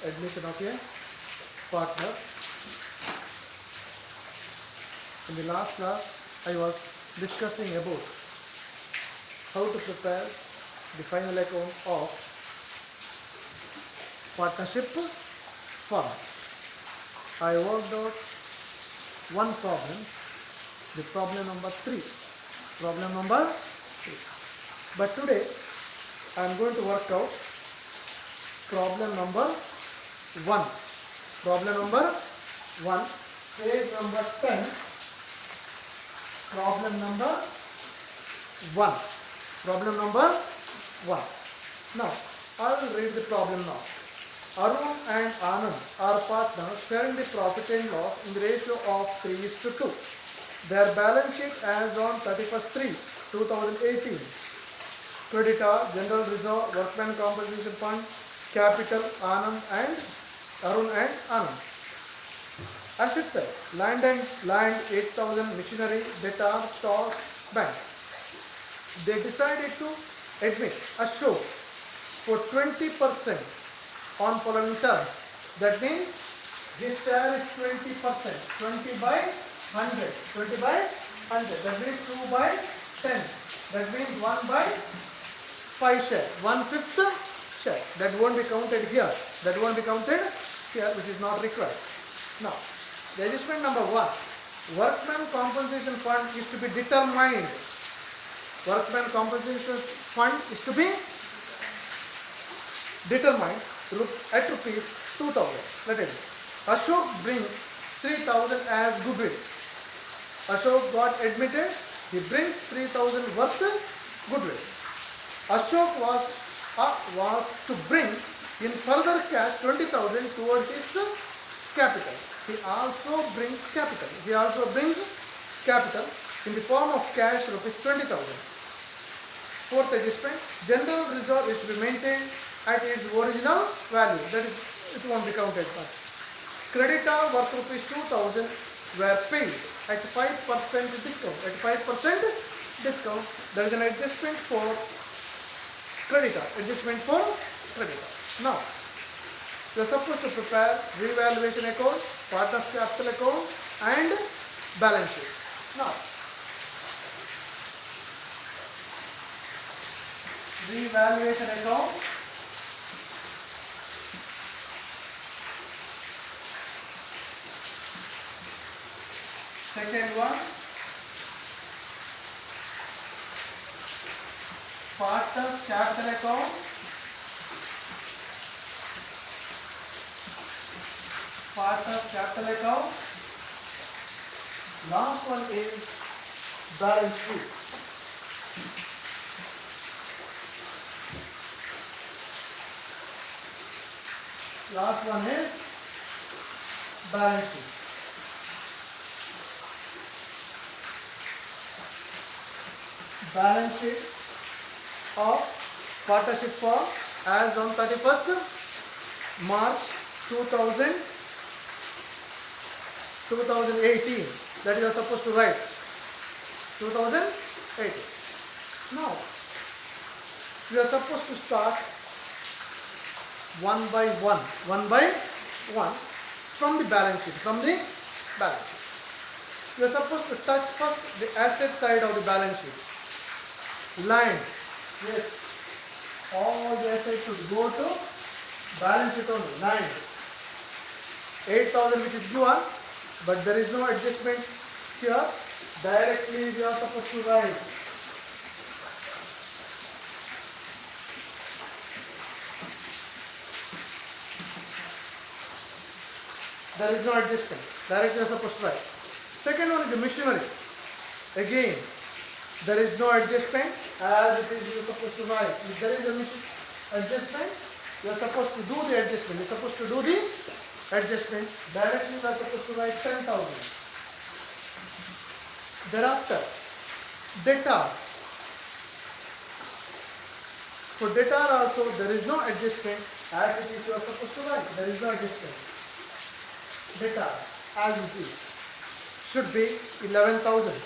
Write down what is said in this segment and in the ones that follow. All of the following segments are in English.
admission of a partner. In the last class, I was discussing about how to prepare the final account of partnership firm. I worked out one problem, the problem number 3. Problem number 3. But today, I am going to work out problem number 1. Problem number 1, page number 10. Problem number 1. Problem number 1. Now, I will read the problem now. Arun and Anand are partners sharing the profit and loss in the ratio of 3:2. Their balance sheet as on 31st/3/2018. Creditor, General Reserve, Workman Compensation Fund, Capital, Arun and Anand. Assets side, land 8,000, machinery, debtor, stock, bank. They decided to admit Ashok for 20% on following terms. That means this share is 20%, 20 by 100, 20 by 100. That means 2 by 10. That means 1 by 5 share, 1/5 share. That won't be counted here. That won't be counted here, which is not required. Now, the adjustment number 1. Workman Compensation Fund is to be determined. Workman Compensation Fund is to be determined at rupees 2,000. Let it be. Ashok brings 3,000 as goodwill. Ashok got admitted. He brings 3,000 worth goodwill. Ashok was to bring in further cash 20,000 towards his capital. He also brings capital. In the form of cash rupees 20,000. Fourth adjustment, General Reserve is to be maintained at its original value. That is, it won't be counted. Creditor worth rupees 2,000 were paid at 5% discount. At 5% discount, there is an adjustment for creditor. Now, you are supposed to prepare revaluation account, partner's capital account, and balance sheet. Now, revaluation account. Second one, partner's capital account. Last one is balance sheet. Last one is balance sheet. Balance sheet of partnership firm as on 31st March 2018. That you are supposed to write. 2018. Now, you are supposed to start one by one from the balance sheet. You are supposed to touch first the asset side of the balance sheet. Land. Yes. All the assets should go to balance sheet only. Land. 8,000 which is given, but there is no adjustment here. Directly we are supposed to write. There is no adjustment. Directly you are supposed to write. Second one is the machinery. Again, there is no adjustment as it is you are supposed to write. If there is a adjustment, you are supposed to do the adjustment. Directly you are supposed to write 10,000. Thereafter, debtor. For debtor also there is no adjustment as it is you are supposed to write. There is no adjustment. Debtor as it is should be 11,000.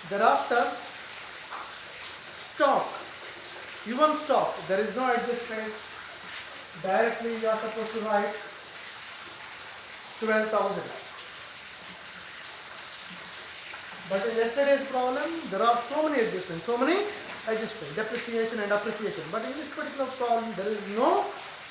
Thereafter, stock. even stock, there is no adjustment. Directly you are supposed to write 12,000. But in yesterday's problem, there are so many adjustments, depreciation and appreciation. But in this particular problem, there is no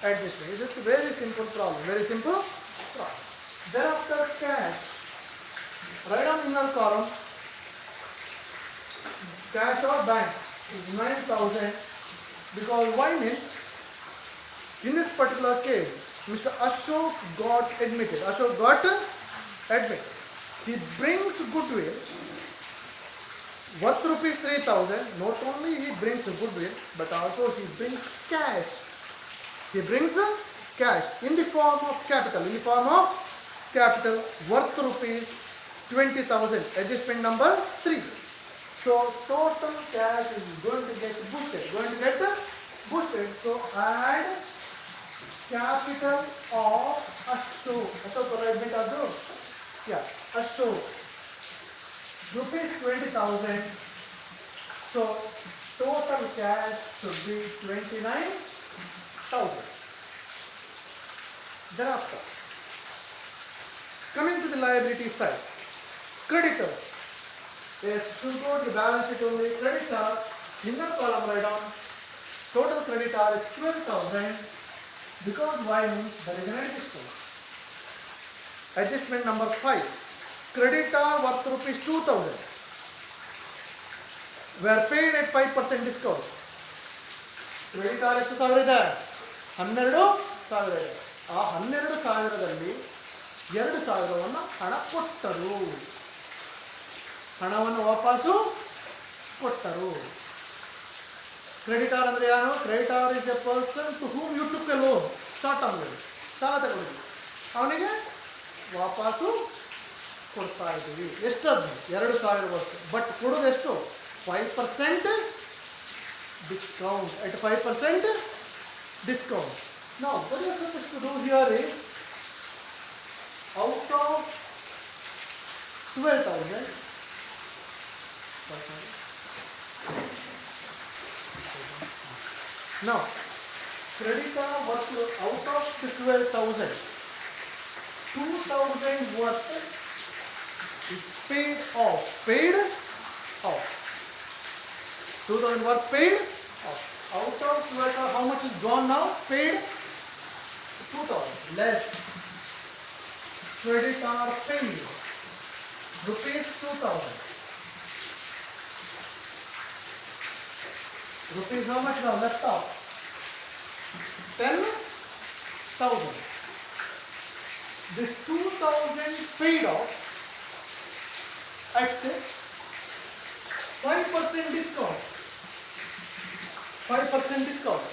adjustment. It is a very simple problem, very simple problem. Thereafter, cash. Write down in our column, cash or bank is 9,000, because why means, in this particular case, Mr. Ashok got admitted. He brings goodwill worth rupees 3,000. Not only he brings goodwill, but also he brings cash. He brings cash in the form of capital. Worth rupees 20,000. Adjustment number 3. So total cash is going to get boosted. So add capital of Ashok. Ashok. Rupees 20,000. So total cash should be 29,000. Thereafter, coming to the liability side, creditors. Yes, should go to the balance sheet only. Creditor, inner column write down. Total creditor is 12,000. Because why means there is an adjustment. Adjustment number 5. Creditor worth rupees 2,000 were paid at 5% discount. Creditor ಎಷ್ಟು ಸಾವಿರ ಇದೆ? 12,000 ಇದೆ. ಆ 12,000ರಲ್ಲಿ 2,000ವನ್ನು ಹಣ ಕೊಟ್ಟರು. ಹಣವನ್ನು ವಾಪಸ್ಸು ಕೊಟ್ಟರು. ಕ್ರೆಡಿಟಾರ್ ಅಂದ್ರೆ ಯಾರು? Creditor is a person to whom you took a loan. Short term loan, ಸಾಲ ತಗೊಂಡಿದ್ವಿ, ಅವನಿಗೆ ವಾಪಸ್ಸು ಕೊಡ್ತಾ ಇದ್ದೀವಿ. ಎಷ್ಟದು? 2,000 ವರ್ಷ. ಬಟ್ ಕೊಡೋದು ಎಷ್ಟು? 5% discount. At 5% discount. Now what you are supposed to do here is, out of 12,000, now creditor worth out of the 12,000, 2,000 worth is paid off. 2,000 worth paid off. Out of 12,000, how much is gone now? Paid 2,000 less creditor paid rupees 2,000. Rupees how much now left out? 10,000. This 2,000 paid off at 5% discount. 5% discount.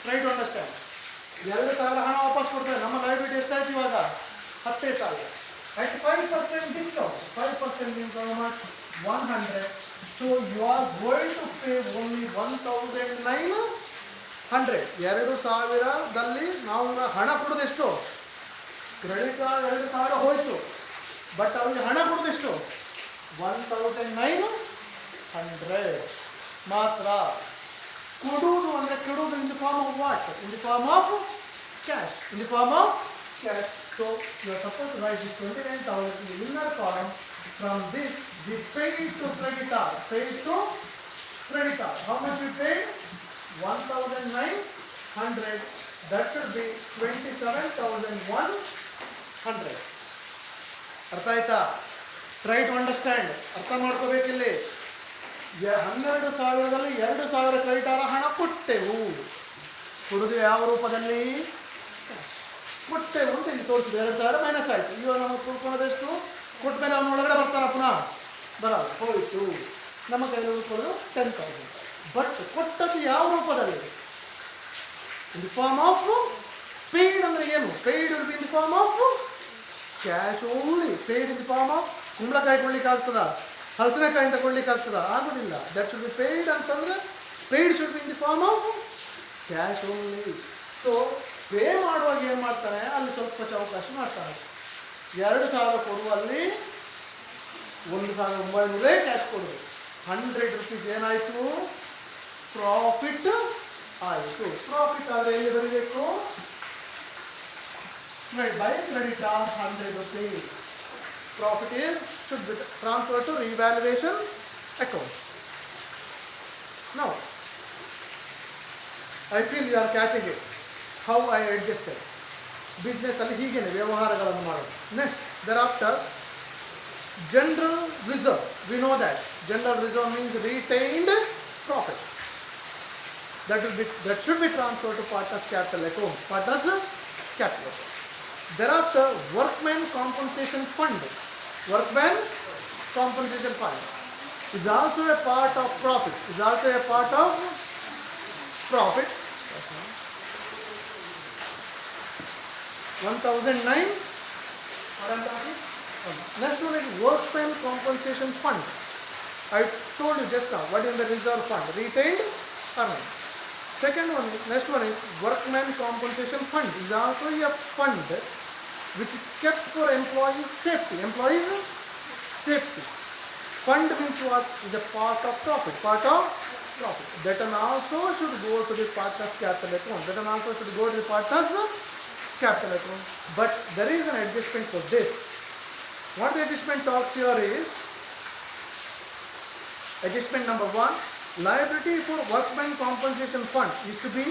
Try to understand. 2,000 ಹಣ ವಾಪಸ್ ಕೊಡ್ತಾರೆ. ನಮ್ಮ liability ಎಷ್ಟಾಯ್ತು ಇವಾಗ? 10,000. At 5% discount. 5% means how much? 100. So you are going to pay only 1,900. 2,000ದಲ್ಲಿ ನಾವು ಹಣ ಕೊಡೋದು ಎಷ್ಟು? ಕ್ರೆಡಿಟ್ 2,000 ಹೋಯ್ತು, ಬಟ್ ಅವರಿಗೆ ಹಣ ಕೊಡೋದು ಎಷ್ಟು? 1,900 ಮಾತ್ರ. ಕೊಡುವುದು ಅಂದರೆ ಕೆಡುವುದು in the form of what? In the form of cash. So you are supposed to write this 29,000 in the inner column. From this we paid to creditor. How much we paid? 1,900. That should be 27,100. ಅರ್ಥ ಆಯ್ತಾ? Try to understand. ಅರ್ಥ ಮಾಡ್ಕೋಬೇಕಿಲ್ಲಿ. 12,000ದಲ್ಲಿ 2,000 ಕ್ರೆಡಿಟಾರ ಹಣ ಕೊಟ್ಟೆವು. ಕೊಡುದು ಯಾವ ರೂಪದಲ್ಲಿ? ಕೊಟ್ಟೆವು ಅಂತ ಇಲ್ಲಿ ತೋರಿಸಿದೆ. 2,000 ಮೈನಸ್ ಆಯಿತು. ಇವಾಗ ನಮಗೆ ಕೊಡ್ಕೊಳ್ಳೋದೆಷ್ಟು? ಕೊಟ್ಟ ಮೇಲೆ ಅವನ ಒಳಗಡೆ ಬರ್ತಾನ ಪುನಃ? ಬರಲ್ಲ, ಹೋಯಿತು. ನಮ್ಮ ಕೈಲಿ ಉಳ್ಕೊಳ್ಳೋದು 10,000. ಬಟ್ ಕೊಟ್ಟದ್ದು ಯಾವ ರೂಪದಲ್ಲಿ? In the form of paid. ಅಂದರೆ ಏನು? Paid in the form of cash only. Paid in the form of ಕುಂಬಳಕಾಯಿ ಕೊಡ್ಲಿಕ್ಕೆ ಆಗ್ತದ? ಹಲಸಿನಕಾಯಿ ಅಂತ ಕೊಡ್ಲಿಕ್ಕೆ ಆಗ್ತದ? ಆಗೋದಿಲ್ಲ. ದಟ್ ಶುಡ್ ಬಿ ಪೇಯ್ಡ್ ಅಂತಂದ್ರೆ paid should be in the form of cash only. So pay ಮಾಡುವಾಗ ಏನು ಮಾಡ್ತಾನೆ? ಅಲ್ಲಿ ಸ್ವಲ್ಪ ಚೌಕಾಶ ಮಾಡ್ತಾನೆ. 2,000 ಕೊಡುವಲ್ಲಿ 1,900 ಕ್ಯಾಶ್ ಕೊಡೋದು. 100 ರೂಪೀಸ್ ಏನಾಯಿತು? ಪ್ರಾಫಿಟ್ ಆಯಿತು. ಪ್ರಾಫಿಟ್ ಆದರೆ ಎಲ್ಲಿ ಬರಬೇಕು? by creditor 100 rupees. Profit is should be transferred to revaluation account. Now, I feel you are catching it. How I adjusted. Business ಅಲ್ಲಿ ಹೀಗೇನೆ ವ್ಯವಹಾರಗಳನ್ನು ಮಾಡೋದು. Next, thereafter, general reserve. We know that general reserve means retained profit. That should be transferred to partners capital account. Partners capital account. Thereafter, workman compensation fund. Workman compensation fund is also a part of profit. Is also a part of profit. 1009. Next one is workman compensation fund. I told you just now what is the reserve fund? Retained earning. Next one is workman compensation fund. Is also a fund which is kept for employees' safety. Employees' safty. Fund means what? Is a part of profit. Part of profit. That one also should go to the partners' capital account. That one also should go to the partners' capital account. But there is an adjustment for this. What the adjustment talks here is adjustment number 1. Liability for workman compensation fund is to be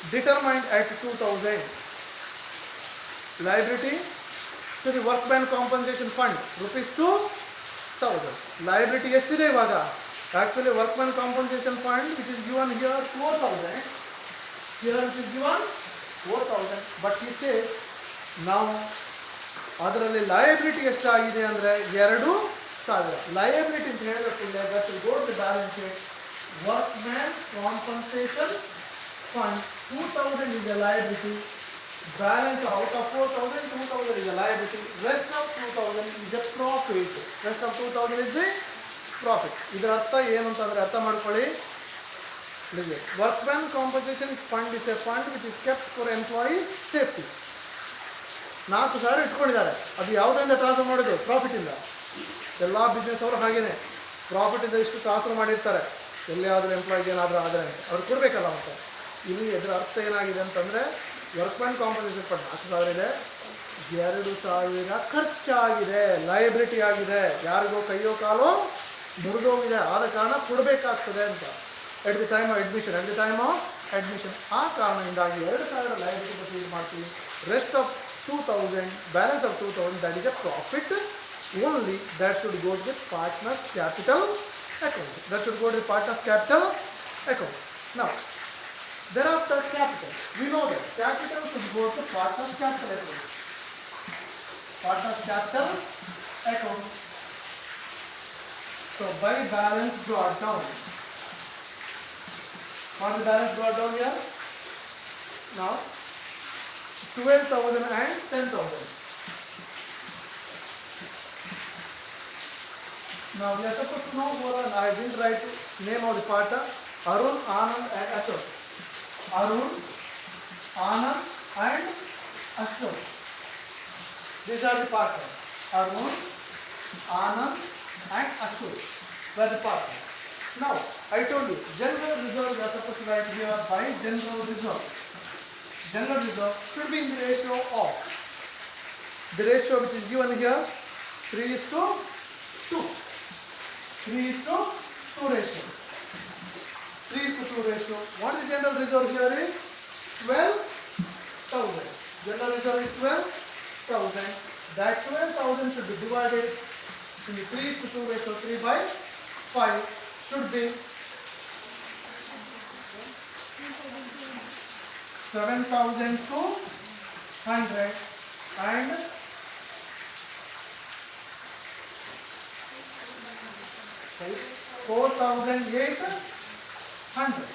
determined at 2000. Liability to the workman compensation fund rupees 2000. Liability ಎಷ್ಟಿದೆ ಇವಾಗ? Actually workman compensation fund which is given here 4000. Here it is given 4000. But he says now ಅದರಲ್ಲಿ liability ಎಷ್ಟಾಗಿದೆ ಅಂದರೆ 2000. Liability ಅಂತ ಹೇಳಬೇಕಿಲ್ಲ. That will go to the balance sheet. Workman compensation fund 2000 is a liability. Balance out of 4000, 2000 is a liability. Rest of 2000 is a profit. Rest of 2000 is the profit. ಇದರ ಅರ್ಥ ಏನು ಅಂತಂದ್ರೆ ಅರ್ಥ ಮಾಡ್ಕೊಳ್ಳಿ. Workman compensation fund is a fund which is kept for employees' safety. 4000 ಇಟ್ಕೊಂಡಿದ್ದಾರೆ. ಅದು ಯಾವುದರಿಂದ transfer ಮಾಡೋದು? ಪ್ರಾಫಿಟ್ ಇಂದ. ಎಲ್ಲ ಬಿಸ್ನೆಸ್ ಅವರು ಹಾಗೇನೆ ಪ್ರಾಫಿಟ್ ಇಂದ ಇಷ್ಟು ಟ್ರಾನ್ಸ್ಫರ್ ಮಾಡಿರ್ತಾರೆ. ಎಲ್ಲಿಯಾದರೂ ಎಂಪ್ಲಾಯ್ಗೆ ಏನಾದರೂ ಆದರೆ ಅವ್ರು ಕೊಡಬೇಕಲ್ಲ ಅಂತ. ಇಲ್ಲಿ ಇದರ ಅರ್ಥ ಏನಾಗಿದೆ ಅಂತಂದರೆ ವರ್ಕ್ಮ್ಯಾನ್ ಕಾಂಪನ್ಸೇಷನ್ ಫಂಡ್ 4000 ಇದೆ, 2000 ಖರ್ಚಾಗಿದೆ, ಲಯಬಿಲಿಟಿ ಆಗಿದೆ, ಯಾರಿಗೋ ಕೈಯೋ ಕಾಲೋ ಮುರಿದೋಗಿದೆ, ಆದ ಕಾರಣ ಕೊಡಬೇಕಾಗ್ತದೆ ಅಂತ. At the time of admission ಆ ಕಾರಣದಿಂದಾಗಿ 2000 ಲಯಬಿಲಿಟಿ ಪರ್ಚೇಸ್ ಮಾಡ್ತೀವಿ. Rest of 2000 balance of 2000 that is A profit only. That should go to the partner's capital account. That should go to the partner's capital account. Now, thereafter capital. We know that capital should go to partner's capital account. Partner's capital account. So, by balance brought down. What is the balance brought down here? Now, 12,000 and 10,000. Now we are supposed to know more. I didn't write name of the partner. Arun, Anand and Ashok. Arun, Anand and Ashok. These are the partners. Arun, Anand and Ashok were the partners. Now I told you general reserve we are supposed to write here by general reserve. General reserve should be in the ratio of the ratio which is given here 3:2. 3:2 ratio. 3:2 ratio. What is the general reserve here is 12,000. General reserve is 12,000. That 12,000 should be divided in the 3:2 ratio. 3/5 should be 7,200 and 4,800.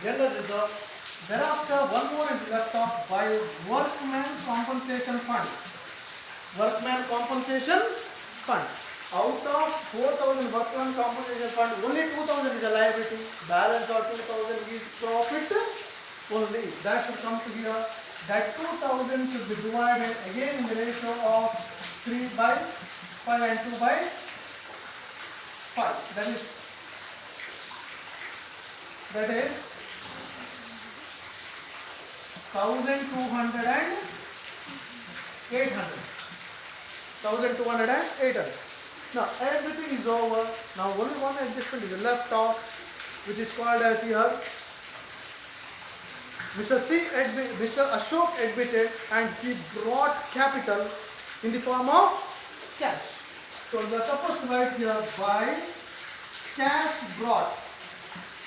General reserve. Thereafter, one more is left off by workman compensation fund. Workman compensation fund. Out of 4,000 workman compensation fund, only 2,000 is a liability. Balance of 2,000 is profit only. That should come to here. That 2,000 should be divided again in the ratio of 3/5 and 2/5. That is that is 1200 and 800. 1200 and 800. Now everything is over. Now only one adjustment is left off, which is called as here. Mr. Ashok admitted and he brought capital in the form of cash. So we are supposed to write here by cash brought.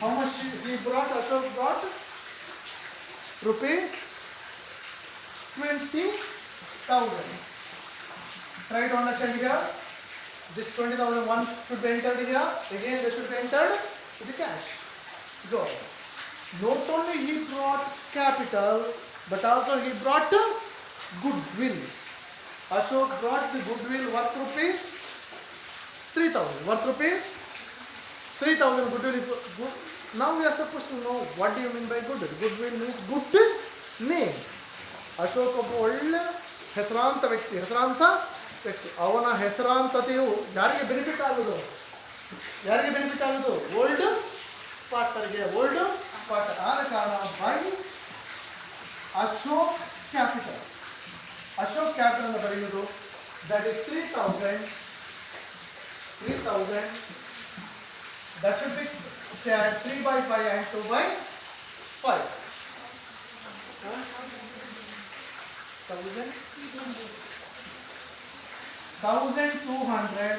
How much he brought? Ashok brought rupees 20,000. Try to understand here. This 20,000 one should be entered here. Again, this should be entered to the cash. Go. Not only he brought capital, but also he brought goodwill. Ashok brought the goodwill worth rupees 3,000. Worth rupees 3,000 goodwill is good. Now we are supposed to know what do you mean by goodwill. Goodwill means good name. Ashok ಒಬ್ಬ ಒಳ್ಳೆ ಹೆಸರಾಂತ ವ್ಯಕ್ತಿ ಅವನ ಹೆಸರಾಂತತೆಯು ಯಾರಿಗೆ benefit ಆಗುವುದು old ಪಾರ್ಟ್ನರ್ಗೆ old partner ಆದ ಕಾರಣ by Ashok capital ಅನ್ನು ಬರೆಯುವುದು that is 3,000 that should be 3 by 5 and 2 by 5. 1,200,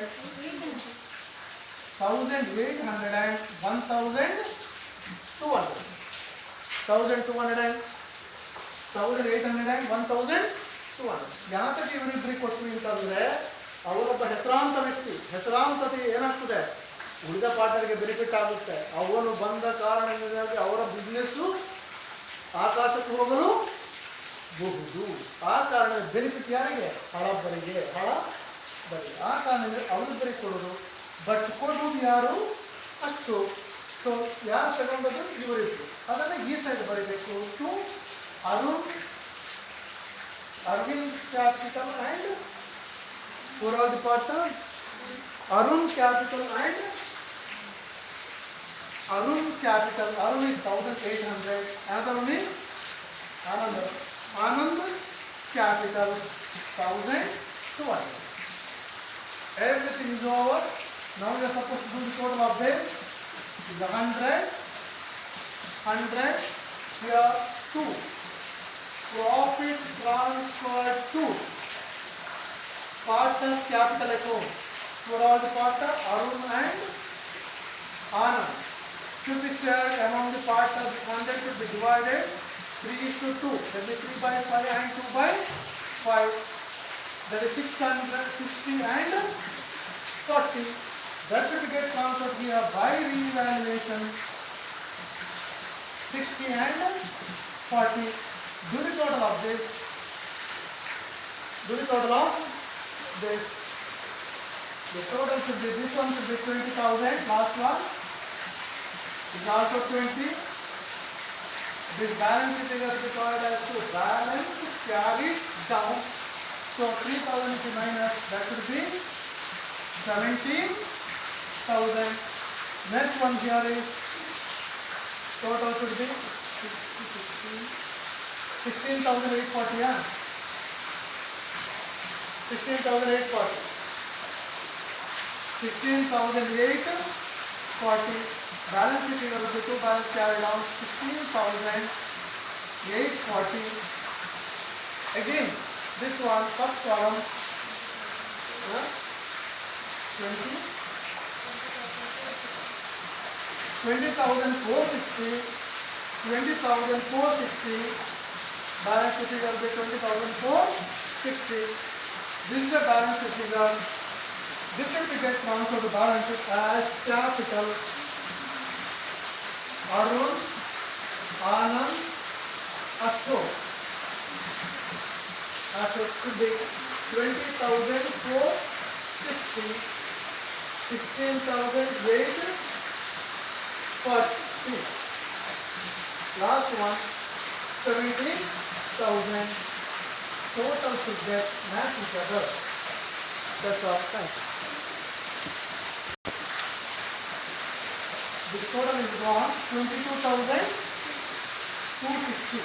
1,800 and 1,200. 1,200 and 1,800 and 1,200. यहाँ तक ಇವರಿಬ್ಬರಿಗೆ ಕೊಟ್ಟರು ಅಂತಂದ್ರೆ ಅವರೊಬ್ಬ ಹೆಸರಾಂತ ವ್ಯಕ್ತಿ ಹೆಸರಾಂತತೆ ಏನಾಗ್ತದೆ ಉಳಿದ ಪಾರ್ಟ್ನರ್ಗೆ ಬೆನಿಫಿಟ್ ಆಗುತ್ತೆ. ಅವನು ಬಂದ ಕಾರಣದಿಂದಾಗಿ ಅವರ ಬಿಸ್ನೆಸ್ಸು ಆಕಾಶಕ್ಕೆ ಹೋಗಲು ಬಹುದು. ಆ ಕಾರಣ ಬೆನಿಫಿಟ್ ಯಾರಿಗೆ? ಹಳಬರಿಗೆ ಆ ಕಾರಣದಿಂದ ಅವರಿಬ್ಬರಿಗೆ ಕೊಡೋದು. ಬಟ್ ಕೊಡುವುದು ಯಾರು? ಅಷ್ಟು. ಸೊ ಯಾರು ತಗೊಂಡದ್ದು? ಇವರಿಬ್ಬರು. ಅದನ್ನು ಈ ಸೈಡ್ ಬರೀಬೇಕು. To Arvind Capital and for all the partners, Arun Capital and Arun Capital. Arun is 1,800. Another one is Anand Capital 1,200. Everything is over. Now we are supposed to do the total of this. Is 100. Here 2. Profit transferred to partners capital account for all the partners Arun and Anand should be shared among the partners. 100 should be divided 3:2. That is 3 by 5 and 2 by 5. That is 660 and 40. That should get transferred here by revaluation 60 and 40. Do the total of this. The total should be, this one should be 20,000. Last one is also 20. This balance figure is called as to balance carried down. So 3,000 is minus, that should be 17,000. Next one here is total should be 16,840. 16,840. 16,840. Balance figure of the two balance carried down 16,840. Again, this one first column 20,460. 20,460. Balance figure of the 20,460. This is the balance figure. This should be get transferred to balance sheet as capital. Arun, Anand, Ashok. Ashok should be 20,460. 16,840. Last one 17,000. Total should get match each other. That's all. Thank you. The total is gone 22,260.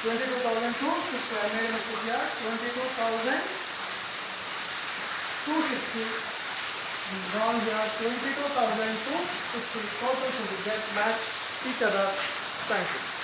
22,260. I made a mistake here. 22,260 is gone here. 22,260. Total should get match each other. Thank you.